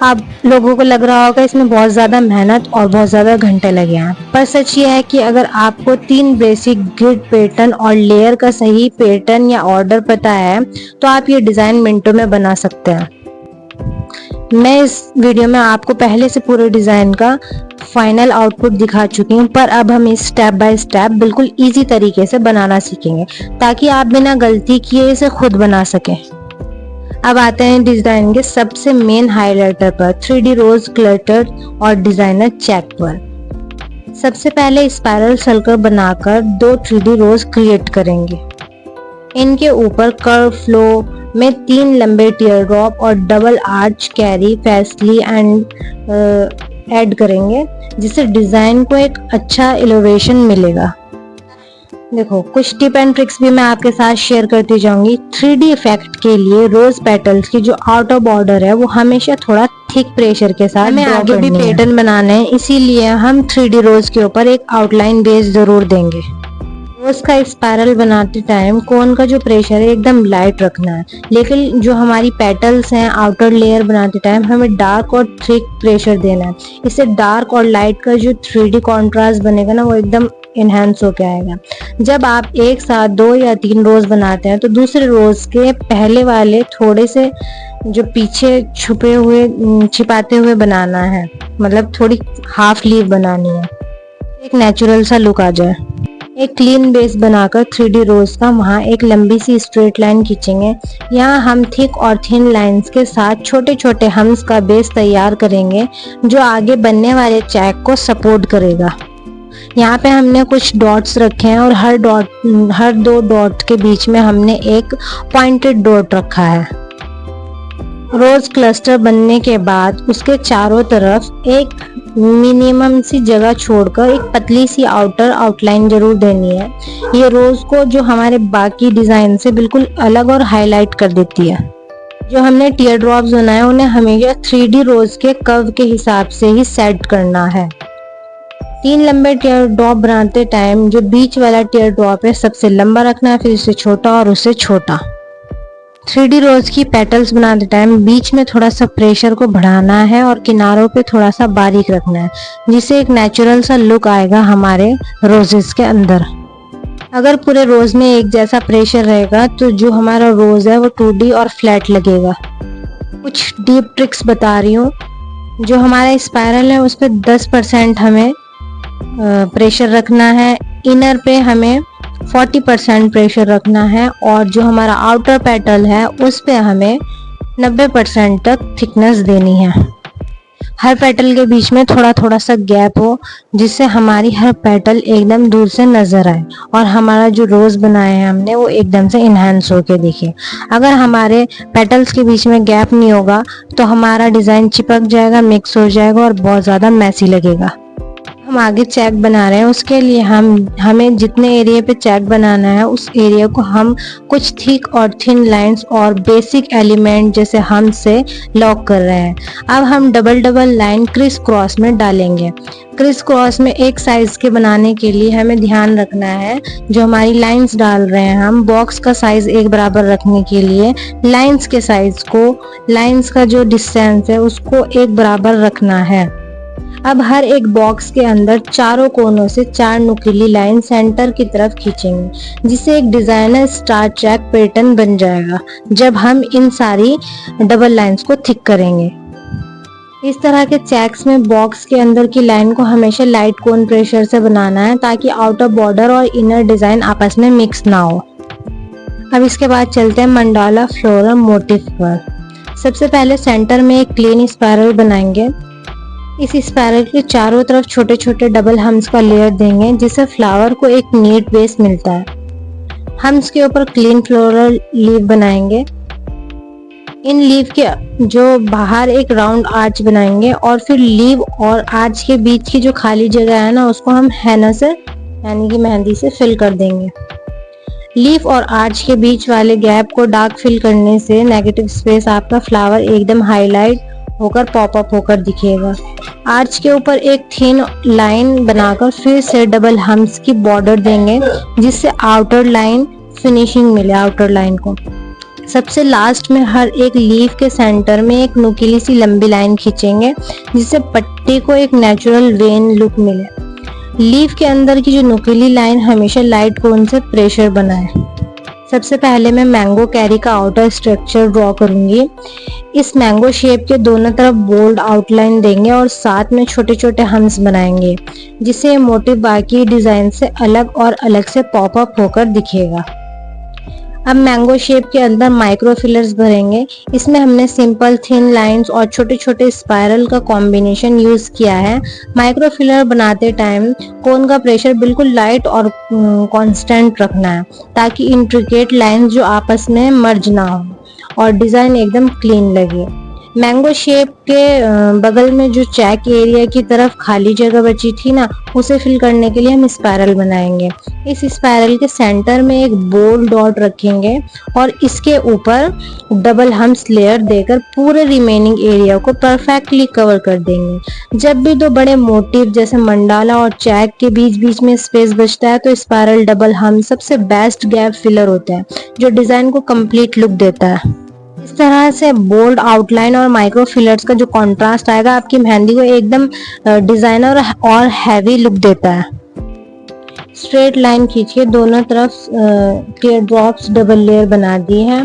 आप लोगों को लग रहा होगा इसमें बहुत ज़्यादा मेहनत और बहुत ज़्यादा घंटे लगे हैं, पर सच ये है कि अगर आपको 3 बेसिक ग्रिड पैटर्न और लेयर का सही पैटर्न या ऑर्डर पता है तो आप ये डिज़ाइन मिनटों में बना सकते हैं। मैं इस वीडियो में आपको पहले से पूरे डिज़ाइन का फाइनल आउटपुट दिखा चुकी हूँ, पर अब हम इस स्टेप बाय स्टेप बिल्कुल इजी तरीके से बनाना सीखेंगे ताकि आप बिना गलती किए इसे खुद बना सकें। अब आते हैं डिजाइन के सबसे मेन हाइलाइटर पर, 3D रोज क्लटर और डिजाइनर चेक पर। सबसे पहले स्पाइरल सर्कल बनाकर 2 3D रोज क्रिएट करेंगे। इनके ऊपर कर्व फ्लो में 3 लंबे टीयर ड्रॉप और डबल आर्च कैरी फैसली एंड ऐड करेंगे, जिससे डिजाइन को एक अच्छा एलिवेशन मिलेगा। देखो, कुछ टिप एंड ट्रिक्स भी मैं आपके साथ शेयर करती जाऊंगी। 3D इफेक्ट के लिए रोज पेटल्स की जो आउटर बॉर्डर है वो हमेशा थोड़ा थिक प्रेशर के साथ हमें आगे भी पैटर्न बनाने हैं, इसीलिए हम 3D रोज के ऊपर एक आउटलाइन बेस जरूर देंगे। रोज का स्पाइरल बनाते टाइम कोन का जो प्रेशर है एकदम लाइट रखना है, लेकिन जो हमारी पेटल्स हैं आउटर लेयर बनाते टाइम हमें डार्क और थिक प्रेशर देना है। इससे डार्क और लाइट का जो 3D कॉन्ट्रास्ट बनेगा ना वो एकदम इनहेंस होके आएगा। जब आप एक साथ 2 या 3 रोज बनाते हैं तो दूसरे रोज के पहले वाले थोड़े से जो पीछे छिपाते हुए बनाना है, मतलब थोड़ी हाफ लीव बनानी है, एक नेचुरल सा लुक आ जाए। एक क्लीन बेस बनाकर 3D रोज का वहाँ एक लंबी सी स्ट्रेट लाइन खींचेंगे। यहाँ हम थिक और थिन लाइंस के साथ छोटे छोटे हम्स का बेस तैयार करेंगे जो आगे बनने वाले चेक को सपोर्ट करेगा। यहाँ पे हमने कुछ डॉट्स रखे हैं और हर 2 डॉट के बीच में हमने एक पॉइंटेड डॉट रखा है। रोज क्लस्टर बनने के बाद उसके चारों तरफ एक मिनिमम सी जगह छोड़कर एक पतली सी आउटर आउटलाइन जरूर देनी है। ये रोज को जो हमारे बाकी डिजाइन से बिल्कुल अलग और हाईलाइट कर देती है। जो हमने टीयर ड्रॉप्स बनाए उन्हें हमेशा 3D रोज के कर्व के हिसाब से ही सेट करना है। 3 लंबे टीयर ड्रॉप बनाते टाइम जो बीच वाला टीयर ड्रॉप है सबसे लंबा रखना है, फिर उससे छोटा और उससे छोटा। 3D रोज की पेटल्स बनाते टाइम बीच में थोड़ा सा प्रेशर को बढ़ाना है और किनारों पे थोड़ा सा बारीक रखना है, जिससे एक नेचुरल सा लुक आएगा हमारे रोजेस के अंदर। अगर पूरे रोज में एक जैसा प्रेशर रहेगा तो जो हमारा रोज है वो 2D और फ्लैट लगेगा। कुछ डीप ट्रिक्स बता रही हूँ। जो हमारा स्पाइरल है उस पर 10% हमें प्रेशर रखना है, इनर पे हमें 40% प्रेशर रखना है और जो हमारा आउटर पेटल है उस पे हमें 90% तक थिकनेस देनी है। हर पेटल के बीच में थोड़ा थोड़ा सा गैप हो, जिससे हमारी हर पेटल एकदम दूर से नजर आए और हमारा जो रोज बनाए हैं हमने वो एकदम से इनहेंस होके दिखे। अगर हमारे पेटल्स के बीच में गैप नहीं होगा तो हमारा डिजाइन चिपक जाएगा, मिक्स हो जाएगा और बहुत ज्यादा मैसी लगेगा। हम आगे चेक बना रहे हैं, उसके लिए हमें जितने एरिया पे चेक बनाना है उस एरिया को हम कुछ थिक और थिन लाइंस और बेसिक एलिमेंट जैसे हम से लॉक कर रहे हैं। अब हम डबल लाइन क्रिस क्रॉस में डालेंगे। क्रिस क्रॉस में एक साइज के बनाने के लिए हमें ध्यान रखना है जो हमारी लाइंस डाल रहे हैं हम बॉक्स का साइज एक बराबर रखने के लिए लाइंस के साइज को, लाइंस का जो डिस्टेंस है उसको एक बराबर रखना है। अब हर एक बॉक्स के अंदर चारों कोनों से 4 नुकीली लाइन सेंटर की तरफ खींचेंगे, जिससे एक डिजाइनर स्टार चेक पैटर्न बन जाएगा जब हम इन सारी डबल लाइंस को थिक करेंगे। इस तरह के चेक्स में बॉक्स के अंदर की लाइन को हमेशा लाइट कोन प्रेशर से बनाना है ताकि आउटर बॉर्डर और इनर डिजाइन आपस में मिक्स ना हो। अब इसके बाद चलते हैं मंडाला फ्लोरल मोटिफ पर। सबसे पहले सेंटर में एक क्लीन स्पाइरल बनाएंगे। इस स्पाइरल के चारों तरफ छोटे छोटे डबल हम्स का लेयर देंगे, जिससे फ्लावर को एक नीट बेस मिलता है। हम्स के ऊपर क्लीन फ्लोरल लीव बनाएंगे। इन लीव के जो बाहर एक राउंड आर्च बनाएंगे और फिर लीव और आर्च के बीच की जो खाली जगह है ना उसको हम हैना से यानी कि मेहंदी से फिल कर देंगे। लीफ और आर्च के बीच वाले गैप को डार्क फिल करने से नेगेटिव स्पेस आपका फ्लावर एकदम हाईलाइट होकर पॉप अप होकर दिखेगा। आर्च के ऊपर एक थिन लाइन बनाकर फिर से डबल हम्स की बॉर्डर देंगे, जिससे आउटर लाइन फिनिशिंग मिले आउटर लाइन को। सबसे लास्ट में हर एक लीफ के सेंटर में एक नुकीली सी लंबी लाइन खींचेंगे, जिससे पट्टी को एक नेचुरल वेन लुक मिले। लीफ के अंदर की जो नुकीली लाइन हमेशा लाइट कोन से प्रेशर बनाए। सबसे पहले मैं मैंगो कैरी का आउटर स्ट्रक्चर ड्रॉ करूंगी। इस मैंगो शेप के दोनों तरफ बोल्ड आउटलाइन देंगे और साथ में छोटे छोटे हम्स बनाएंगे, जिससे ये मोटिव बाकी डिजाइन से अलग और अलग से पॉप अप होकर दिखेगा। अब मैंगो शेप के अंदर माइक्रो फिलर्स भरेंगे। इसमें हमने सिंपल थिन लाइंस और छोटे छोटे स्पाइरल का कॉम्बिनेशन यूज किया है। माइक्रो फिलर बनाते टाइम कोन का प्रेशर बिल्कुल लाइट और कांस्टेंट रखना है, ताकि इंट्रिकेट लाइंस जो आपस में मर्ज ना हो और डिजाइन एकदम क्लीन लगे। मैंगो शेप के बगल में जो चेक एरिया की तरफ खाली जगह बची थी ना, उसे फिल करने के लिए हम स्पाइरल बनाएंगे। इस स्पाइरल के सेंटर में एक बोल्ड डॉट रखेंगे और इसके ऊपर डबल हम्स लेयर देकर पूरे रिमेनिंग एरिया को परफेक्टली कवर कर देंगे। जब भी दो बड़े मोटिव जैसे मंडाला और चेक के बीच बीच में स्पेस बचता है, तो स्पाइरल डबल हम सबसे बेस्ट गैप फिलर होता है, जो डिजाइन को कंप्लीट लुक देता है। इस तरह से बोल्ड आउटलाइन और माइक्रो फिलर्स का जो कंट्रास्ट आएगा, आपकी मेहंदी को एकदम डिजाइनर और हैवी लुक देता है। स्ट्रेट लाइन खींचिए, दोनों तरफ टीयर ड्रॉप्स डबल लेयर बना दी है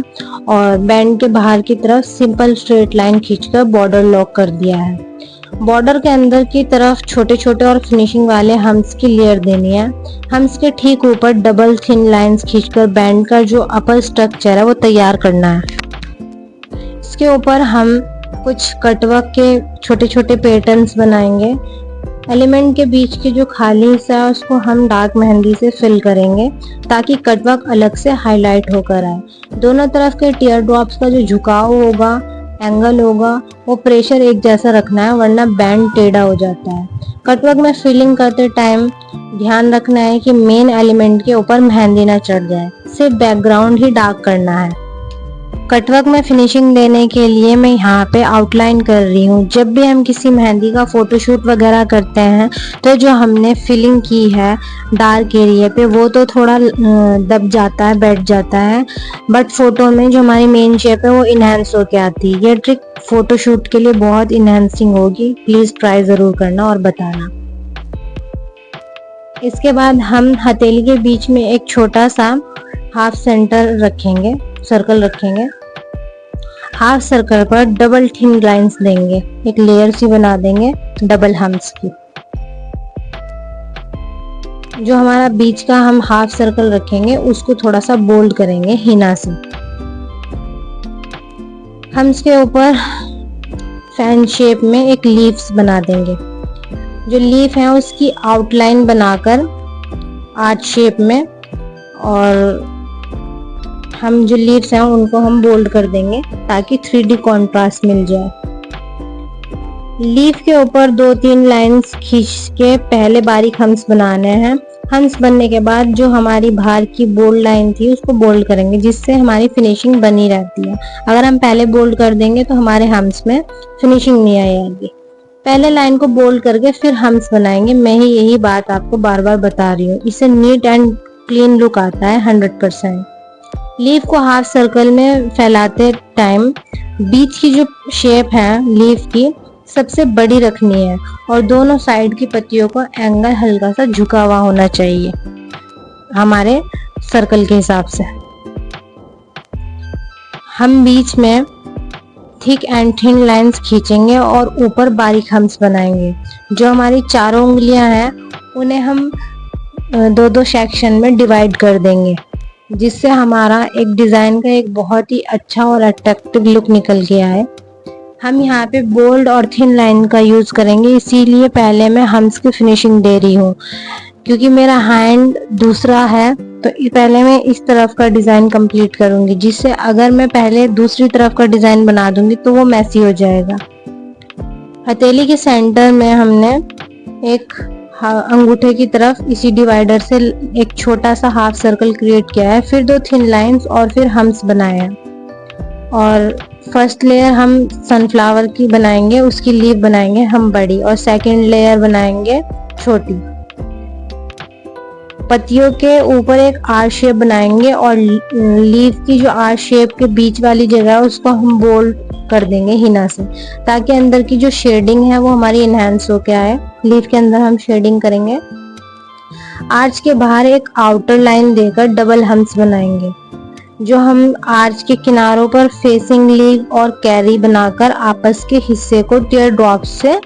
और बैंड के बाहर की तरफ सिंपल स्ट्रेट लाइन खींचकर बॉर्डर लॉक कर दिया है। बॉर्डर के अंदर की तरफ छोटे छोटे और फिनिशिंग वाले हम्स की लेयर देनी है। हम्स के ठीक ऊपर डबल थिन लाइंस खींचकर बैंड का जो अपर स्ट्रक्चर है वो तैयार करना है। इसके ऊपर हम कुछ कटवर्क के छोटे छोटे पैटर्न्स बनाएंगे। एलिमेंट के बीच की जो खाली हिस्सा है उसको हम डार्क मेहंदी से फिल करेंगे, ताकि कटवर्क अलग से हाईलाइट होकर आए। दोनों तरफ के टीयर ड्रॉप्स का जो झुकाव होगा, एंगल होगा, वो प्रेशर एक जैसा रखना है, वरना बैंड टेढ़ा हो जाता है। कटवर्क में फिलिंग करते टाइम ध्यान रखना है कि मेन एलिमेंट के ऊपर मेहंदी ना चढ़ जाए, सिर्फ बैकग्राउंड ही डार्क करना है। कटवर्क में फिनिशिंग देने के लिए मैं यहाँ पे आउटलाइन कर रही हूँ। जब भी हम किसी मेहंदी का फोटोशूट वगैरह करते हैं, तो जो हमने फिलिंग की है डार्क एरिया पे, वो तो थोड़ा दब जाता है, बैठ जाता है, बट फोटो में जो हमारी मेन शेप है वो इनहेंस होके आती है। ये ट्रिक फोटोशूट के लिए बहुत इनहेंसिंग होगी, प्लीज ट्राई जरूर करना और बताना। इसके बाद हम हथेली के बीच में एक छोटा सा हाफ सेंटर रखेंगे, सर्कल रखेंगे। हाफ सर्कल पर डबल थिन लाइंस देंगे, एक लेयर सी बना देंगे डबल हम्स की। जो हमारा बीच का हम हाफ सर्कल रखेंगे उसको थोड़ा सा बोल्ड करेंगे हिना से। हम्स के ऊपर फैन शेप में एक लीव्स बना देंगे। जो लीफ है उसकी आउटलाइन बनाकर आर्च शेप में, और हम जो लीव्स हैं उनको हम बोल्ड कर देंगे ताकि 3D कॉन्ट्रास्ट मिल जाए। लीफ के ऊपर 2-3 लाइंस खींच के पहले बारीक हम्स बनाने हैं। हम्स बनने के बाद जो हमारी बाहर की बोल्ड लाइन थी उसको बोल्ड करेंगे, जिससे हमारी फिनिशिंग बनी रहती है। अगर हम पहले बोल्ड कर देंगे तो हमारे हम्स में फिनिशिंग नहीं आएगी। पहले लाइन को बोल्ड करके फिर हम्स बनाएंगे। मैं ही यही बात आपको बार बार बता रही हूँ, इससे नीट एंड क्लीन लुक आता है 100%। लीफ को हाफ सर्कल में फैलाते टाइम बीच की जो शेप है लीफ की सबसे बड़ी रखनी है और दोनों साइड की पत्तियों का एंगल हल्का सा झुका हुआ होना चाहिए हमारे सर्कल के हिसाब से। हम बीच में थिक एंड थिन लाइंस खींचेंगे और ऊपर बारीक हम्स बनाएंगे। जो हमारी चारों उंगलियां हैं उन्हें हम 2-2 सेक्शन में डिवाइड कर देंगे, जिससे हमारा एक डिजाइन का एक बहुत ही अच्छा और अट्रैक्टिव लुक निकल के आए। हम यहाँ पे बोल्ड और थिन लाइन का यूज करेंगे, इसीलिए पहले मैं हम्स की फिनिशिंग दे रही हूँ, क्योंकि मेरा हैंड दूसरा है तो पहले मैं इस तरफ का डिजाइन कंप्लीट करूंगी, जिससे अगर मैं पहले दूसरी तरफ का डिजाइन बना दूंगी तो वो मैसी हो जाएगा। हथेली के सेंटर में हमने एक अंगूठे की तरफ इसी डिवाइडर से एक छोटा सा हाफ सर्कल क्रिएट किया है, फिर 2 थिन लाइंस और फिर हम्स बनाए हैं। और फर्स्ट लेयर हम सनफ्लावर की बनाएंगे, उसकी लीफ बनाएंगे हम बड़ी, और सेकंड लेयर बनाएंगे छोटी। पत्तियों के ऊपर एक आर शेप बनाएंगे और लीफ की जो आर शेप के बीच वाली जगह है उसको हम बोल्ड कर देंगे हिना से, ताकि अंदर की जो शेडिंग है वो हमारी इनहेंस हो के आए। लीफ के अंदर हम शेडिंग करेंगे। आर्च के बाहर एक आउटर लाइन देकर डबल हम्स बनाएंगे, जो हम आर्च के किनारों पर फेसिंग लीफ और कैरी बनाकर आपस के हिस्से को टीयर ड्रॉप से,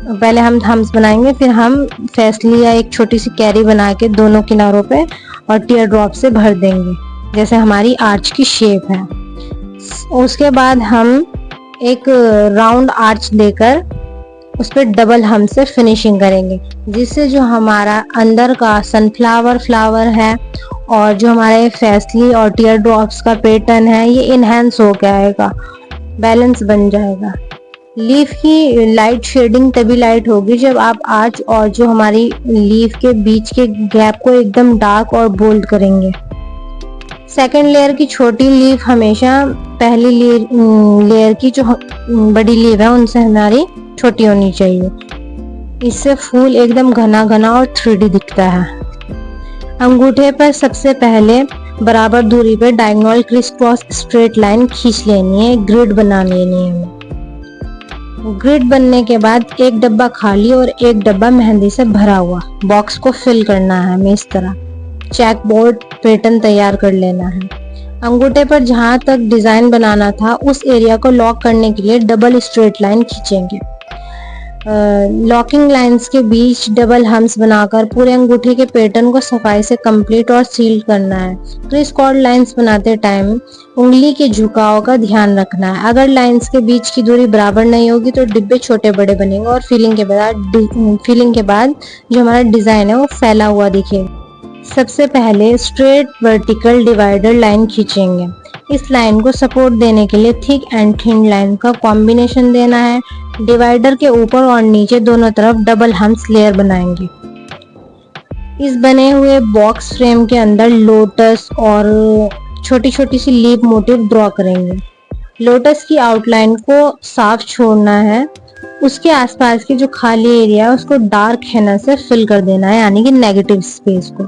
पहले हम हम्स बनाएंगे फिर हम फैसली या एक छोटी सी कैरी बना के दोनों किनारों पे और टीयर ड्रॉप से भर देंगे, जैसे हमारी आर्च की शेप है। उसके बाद हम एक राउंड आर्च देकर उस पर डबल हम से फिनिशिंग करेंगे, जिससे जो हमारा अंदर का सनफ्लावर फ्लावर है और जो हमारे फैसली और टीयर ड्रॉप्स का पैटर्न है ये इनहेंस हो के आएगा, बैलेंस बन जाएगा। लीफ की लाइट शेडिंग तभी लाइट होगी जब आप आर्च और जो हमारी लीफ के बीच के गैप को एकदम डार्क और बोल्ड करेंगे। सेकेंड लेयर की छोटी लीफ हमेशा पहली लेयर की जो बड़ी लीफ है उनसे हमारी छोटी होनी चाहिए, इससे फूल एकदम घना घना और 3D दिखता है। अंगूठे पर सबसे पहले बराबर दूरी पर diagonal criss cross straight line खींच लेनी है, ग्रिड बना लेनी है हमें। ग्रिड बनने के बाद एक डब्बा खाली और एक डब्बा मेहंदी से भरा हुआ बॉक्स को फिल करना है हमें। इस तरह चेक बोर्ड पैटर्न तैयार कर लेना है। अंगूठे पर जहां तक डिजाइन बनाना था उस एरिया को लॉक करने के लिए डबल स्ट्रेट लाइन खींचेंगे। लॉकिंग लाइंस के बीच डबल हम्स बनाकर पूरे अंगूठे के पैटर्न को सफाई से कंप्लीट और सील करना है। क्रिस कॉर्ड लाइंस बनाते टाइम उंगली के झुकाव का ध्यान रखना है। अगर लाइंस के बीच की दूरी बराबर नहीं होगी तो डिब्बे छोटे बड़े बनेंगे और फिलिंग के बाद जो हमारा डिजाइन है वो फैला हुआ दिखेगा। सबसे पहले स्ट्रेट वर्टिकल डिवाइडर लाइन खींचेंगे। इस लाइन को सपोर्ट देने के लिए थिक एंड थिन लाइन का कॉम्बिनेशन देना है। डिवाइडर के ऊपर और नीचे दोनों तरफ डबल हम्स लेयर बनाएंगे। इस बने हुए बॉक्स फ्रेम के अंदर लोटस और छोटी छोटी सी लीफ मोटिव ड्रॉ करेंगे। लोटस की आउटलाइन को साफ छोड़ना है। उसके आसपास की जो खाली एरिया है उसको डार्क हेना से फिल कर देना है, यानी कि नेगेटिव स्पेस को,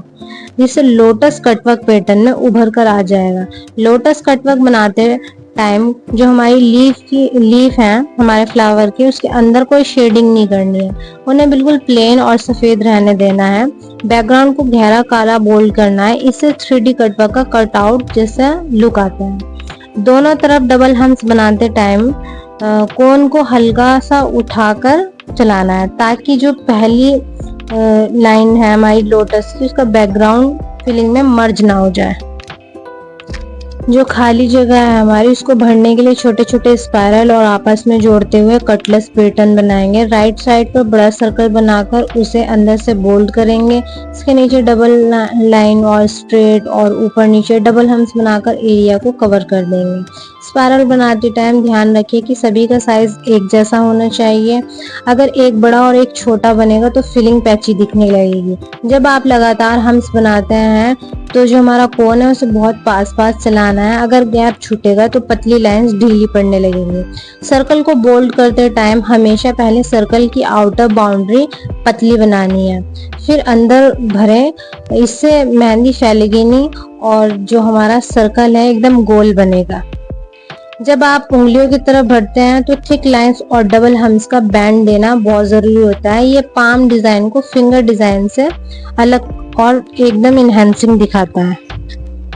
जिससे लोटस कटवर्क पैटर्न में उभर कर आ जाएगा। लोटस कटवर्क बनाते टाइम जो हमारी लीफ है हमारे फ्लावर की, उसके अंदर कोई शेडिंग नहीं करनी है, उन्हें बिल्कुल प्लेन और सफेद रहने देना है। बैकग्राउंड को गहरा काला बोल्ड करना है, इससे 3D कटवर्क का कटआउट जैसा लुक आता है। दोनों तरफ डबल हम्स बनाते टाइम कोन को हल्का सा उठाकर चलाना है, ताकि जो पहली लाइन है हमारी लोटस की उसका बैकग्राउंड फिलिंग में मर्ज ना हो जाए। जो खाली जगह है हमारी उसको भरने के लिए छोटे छोटे स्पाइरल और आपस में जोड़ते हुए कटलेस पैटर्न बनाएंगे। राइट साइड पर बड़ा सर्कल बनाकर उसे अंदर से बोल्ड करेंगे। इसके नीचे डबल लाइन और स्ट्रेट और ऊपर नीचे डबल हम्स बनाकर एरिया को कवर कर देंगे। स्पाइरल बनाते टाइम ध्यान रखिए कि सभी का साइज एक जैसा होना चाहिए। अगर एक बड़ा और एक छोटा बनेगा तो फिलिंग पैची दिखने लगेगी। जब आप लगातार हम्स बनाते हैं तो जो हमारा कोन है उसे बहुत पास पास चलाना है। अगर गैप छूटेगा तो पतली लाइंस ढीली पड़ने लगेंगी। सर्कल को बोल्ड करते टाइम हमेशा पहले सर्कल की आउटर बाउंड्री पतली बनानी है, फिर अंदर भरें, इससे मेहंदी फैलेगी नहीं और जो हमारा सर्कल है एकदम गोल बनेगा। जब आप उंगलियों की तरफ भरते हैं तो थिक लाइंस और डबल हम्स का बैंड देना बहुत जरूरी होता है। ये पाम डिजाइन को फिंगर डिजाइन से अलग और एकदम इनहेंसिंग दिखाता है।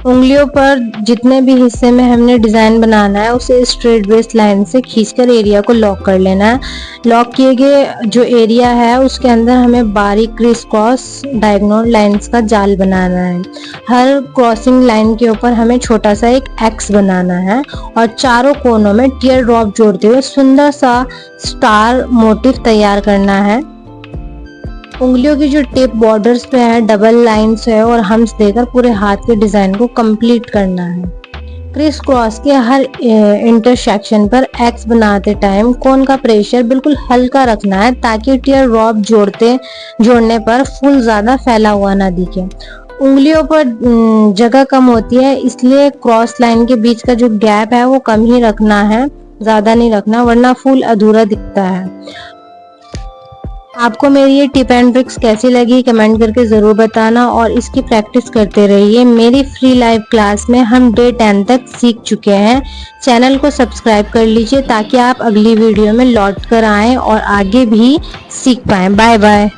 उंगलियों पर जितने भी हिस्से में हमने डिजाइन बनाना है उसे स्ट्रेट बेस लाइन से खींचकर एरिया को लॉक कर लेना है। लॉक किए गए जो एरिया है उसके अंदर हमें बारीक क्रिस क्रॉस डायगोनल लाइंस का जाल बनाना है। हर क्रॉसिंग लाइन के ऊपर हमें छोटा सा एक एक्स बनाना है और चारों कोनों में टीयर ड्रॉप जोड़ते हुए सुंदर सा स्टार मोटिव तैयार करना है। उंगलियों की जो टिप बॉर्डर्स पे है डबल लाइंस है और हम्स देकर पूरे हाथ के डिजाइन को कंप्लीट करना है। क्रिस क्रॉस के हर इंटरसेक्शन पर एक्स बनाते टाइम कोन का प्रेशर बिल्कुल हल्का रखना है, ताकि टीयर ड्रॉप जोड़ने पर फुल ज्यादा फैला हुआ ना दिखे। उंगलियों पर जगह कम होती है, इसलिए क्रॉस लाइन के बीच का जो गैप है वो कम ही रखना है, ज्यादा नहीं रखना, वरना फूल अधूरा दिखता है। आपको मेरी ये टिप एंड ट्रिक्स कैसी लगी कमेंट करके ज़रूर बताना और इसकी प्रैक्टिस करते रहिए। मेरी फ्री लाइव क्लास में हम डे 10 तक सीख चुके हैं। चैनल को सब्सक्राइब कर लीजिए ताकि आप अगली वीडियो में लौट कर आएँ और आगे भी सीख पाएँ। Bye bye.